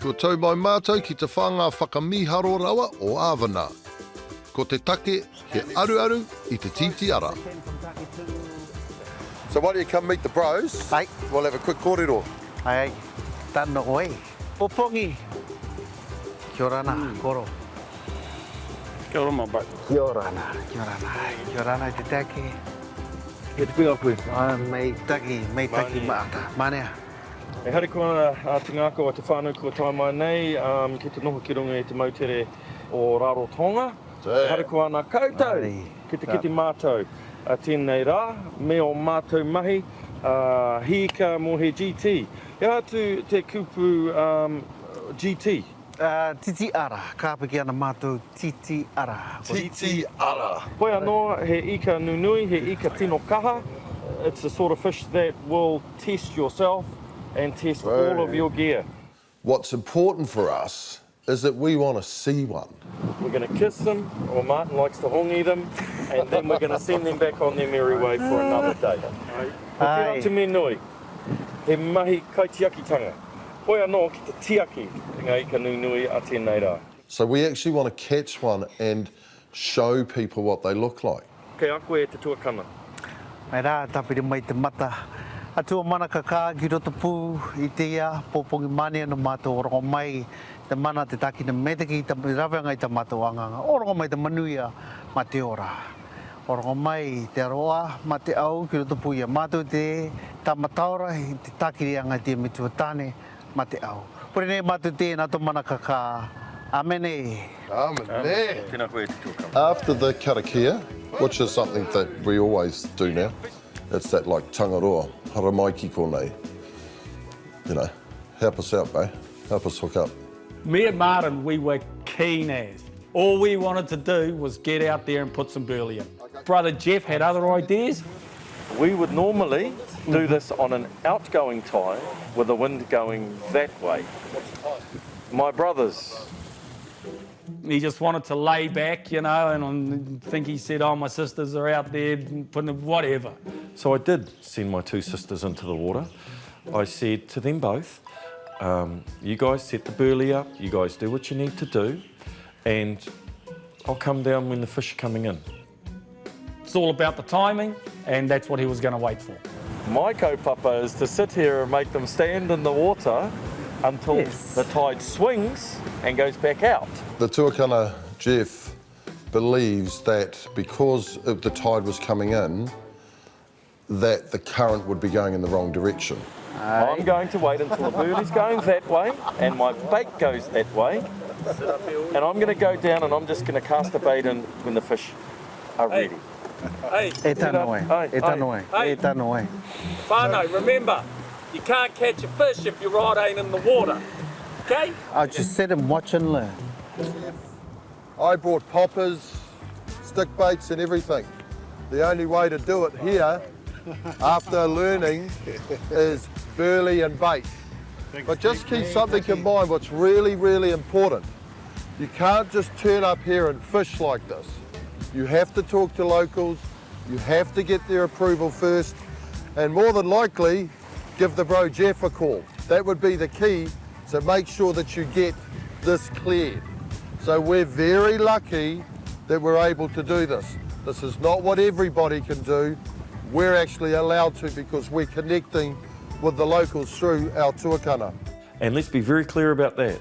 Kua tau mai mātou ki te whanga whakamiharo rawa o Āwana. Ko te take, he aru I te titiara. So why don't you come meet the bros? Ai. We'll have a quick kōrero. Ai, tano oi. Popongi. Kia ora na, koro. Kia ora mā bai. Kia ora na, kia ora na. Kia ora na te take. He te kui a koe. Mei taki maata. Manea. E hari kua te ngāko a te whānau kua tai mai nei, ki te noho ki runga I te mautere o Rarotonga. E hari kua ana koutou, ki te Matau. Tēnei rā, me o mātou mahi, hika mō he GT. E atu te kupu GT. Titiara, ka piki ana mātou titiara. Titiara. Hoi anō, he ika nunui, he ika tino kaha. It's the sort of fish that will test yourself and test all of your gear. What's important for us is that we want to see one. We're going to kiss them, or Martin likes to hongi them, and then we're going to send them back on their merry way for another day. Ko te atu me nui, he mahi kaitiakitanga. Hoi anō ki te tiaki, ngā ika nunui a tēnei rā. So we actually want to catch one and show people what they look like. Kei a koe te tuakana. Mai rā, tapiri mai te mata. Atua mana ka ki roto pū I te ia, popongi mani ana mātou orongo mai, te mana te taki na metaki, te rawanga I te mātou anganga. Orongo mai te manuia, ma te ora. Orongo mai te aroa, ma te au, ki roto pū ia. Mātou te tamataura, I te takiri anga te mitua tāne, ma te au. Pore nei mātou te nā to mana ka. Amene. Amene. Tēnā koe te tuakana. After the karakia, which is something that we always do now, it's that like tangaroa, haramaiki konei. You know, help us out, babe. Help us hook up. Me and Martin, we were keen as. All we wanted to do was get out there and put some burley in. Brother Jeff had other ideas. We would normally do this on an outgoing tide with the wind going that way. My brothers, He just wanted to lay back, you know, and I think he said, oh, my sisters are out there putting whatever. so I did send my two sisters into the water. I said to them both, you guys set the burley up, you guys do what you need to do, and I'll come down when the fish are coming in. It's all about the timing, and that's what he was going to wait for. My kaupapa is to sit here and make them stand in the water until the tide swings and goes back out. The tuakana, Jeff, believes that because the tide was coming in, that the current would be going in the wrong direction. I'm going to wait until the burley's going that way and my bait goes that way, and I'm going to go down and I'm just going to cast a bait in when the fish are ready. Hey, E tano e, e tano e, e tano e. whānau, remember, you can't catch a fish if your rod ain't in the water, okay? I just sit and watch and learn. I brought poppers, stick baits and everything. The only way to do it here, after learning, is burley and bait. But just keep something in mind, what's really, really important. You can't just turn up here and fish like this. You have to talk to locals, you have to get their approval first, and more than likely, give the bro Jeff a call. That would be the key, so make sure that you get this cleared. So we're very lucky that we're able to do this. This is not what everybody can do. We're actually allowed to because we're connecting with the locals through our tuakana. And let's be very clear about that.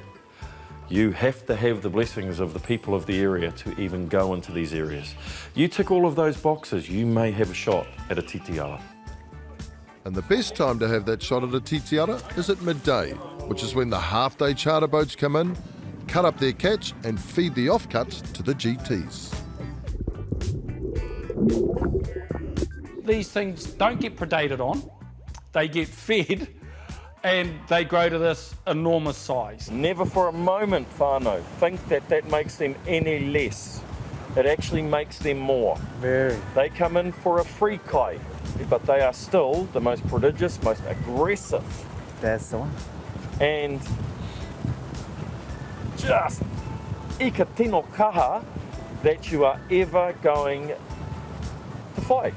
You have to have the blessings of the people of the area to even go into these areas. You tick all of those boxes, you may have a shot at a titiara. And the best time to have that shot at a titiara is at midday, which is when the half-day charter boats come in, cut up their catch and feed the offcuts to the GTs. These things don't get predated on, they get fed, and they grow to this enormous size. Never for a moment, whānau, think that that makes them any less. It actually makes them more. Very. They come in for a free kai, but they are still the most prodigious, most aggressive, That's the one. and just ika tino kaha that you are ever going to fight.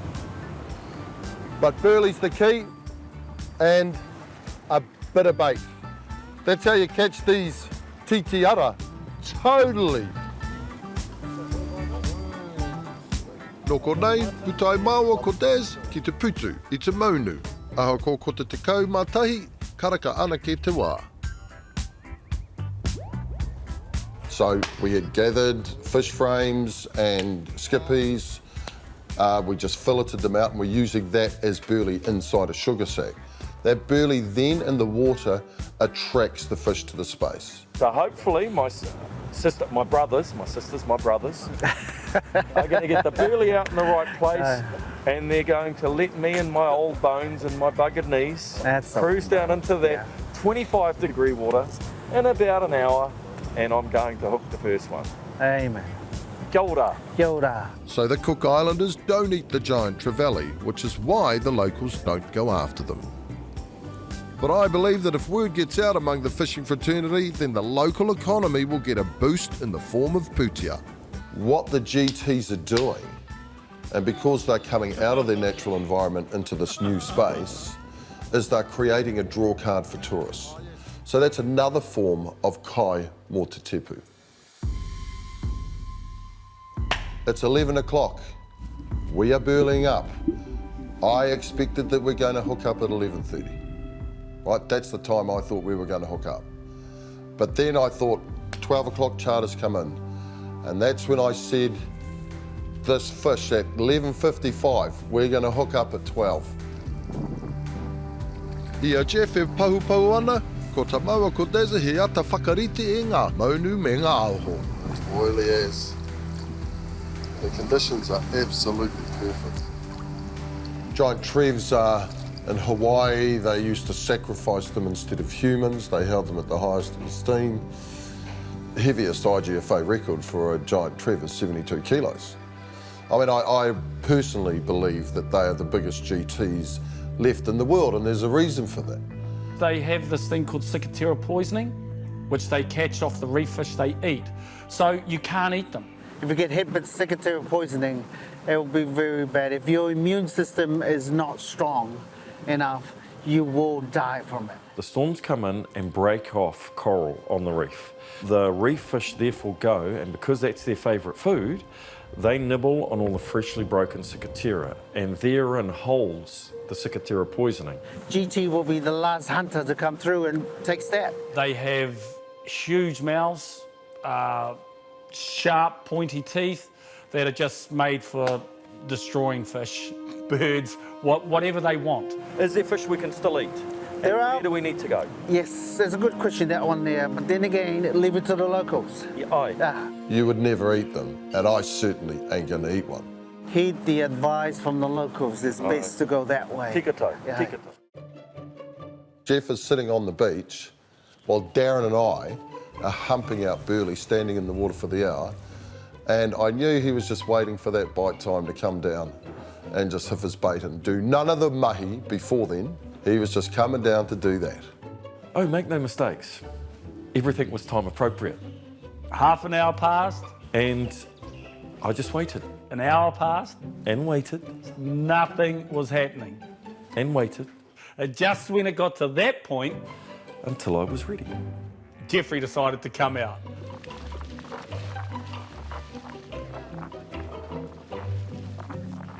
But burley's the key and a bit of bait. That's how you catch these titiara. Totally. Nō ko nei, putai māua ko Daz ki te putu I te maunu. Aho ko te tekau mātahi, karaka ana ki te wā. So we had gathered fish frames and skippies. We just filleted them out and we're using that as burley inside a sugar sack. That burley then in the water attracts the fish to the space. So hopefully my brothers are going to get the burley out in the right place and they're going to let me and my old bones and my buggered knees cruise down into that 25-degree water in about an hour and I'm going to hook the first one. Amen. Kia ora. Kia ora. So the Cook Islanders don't eat the giant trevally, which is why the locals don't go after them. But I believe that if word gets out among the fishing fraternity, then the local economy will get a boost in the form of putia. What the GTs are doing, and because they're coming out of their natural environment into this new space, is they're creating a draw card for tourists. So that's another form of kai mō te tepu. It's 11 o'clock. We are burling up. I expected that we're going to hook up at 11:30. Right, that's the time I thought we were going to hook up. But then I thought 12 o'clock charters come in. And that's when I said, this fish at 11:55, we're going to hook up at 12. Ia Jeff e pahu ana, ko ta maua ko Dazza he ata whakarite e ngā maunu me ngā aoho. Oily as. The conditions are absolutely perfect. Giant trevs are in Hawaii, they used to sacrifice them instead of humans. They held them at the highest esteem. The heaviest IGFA record for a giant trev is 72 kilos. I mean, I personally believe that they are the biggest GTs left in the world, and there's a reason for that. They have this thing called cicatera poisoning, which they catch off the reef fish they eat. So you can't eat them. If you get hit with cicatera poisoning, it will be very bad. If your immune system is not strong enough, you will die from it. The storms come in and break off coral on the reef. The reef fish therefore go, and because that's their favourite food, they nibble on all the freshly broken cicatera, and therein holds the cicatera poisoning. GT will be the last hunter to come through and take that. They have huge mouths, sharp, pointy teeth that are just made for destroying fish, birds, whatever they want. Is there fish we can still eat? There are. Where do we need to go? Yes, that's a good question, that one there. But then again, leave it to the locals. Yeah, aye. You would never eat them, and I certainly ain't going to eat one. Heed the advice from the locals. It's best to go that way. Tikato, Yeah. tikato. Jeff is sitting on the beach while Darren and I are humping out burley, standing in the water for the hour. And I knew he was just waiting for that bite time to come down and just hit his bait and do none of the mahi before then. He was just coming down to do that. Oh, make no mistakes. Everything was time appropriate. Half an hour passed, And I just waited an hour passed, and waited nothing was happening. and waited And just when it got to that point, until I was ready. Jeffrey decided to come out.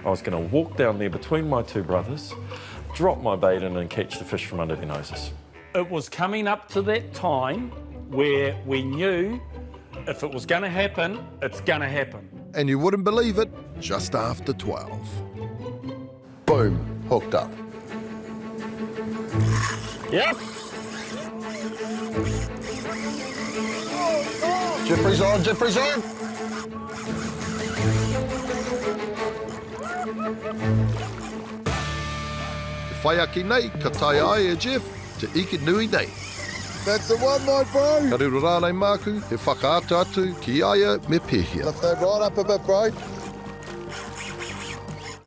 I was going to walk down there between my two brothers, drop my bait in and catch the fish from under their noses. It was coming up to that time where we knew if it was going to happen, it's going to happen. And you wouldn't believe it, just after 12. Boom, hooked up. Yep. Jeffrey's on, Jeffrey's on. Whai aki nei, ka tai ai e Jeff, te ike nui nei. That's the one, my bro. Ka riro rānei māku, he whakaatu atu ki aia me pēhia. Lift that right up a bit, bro.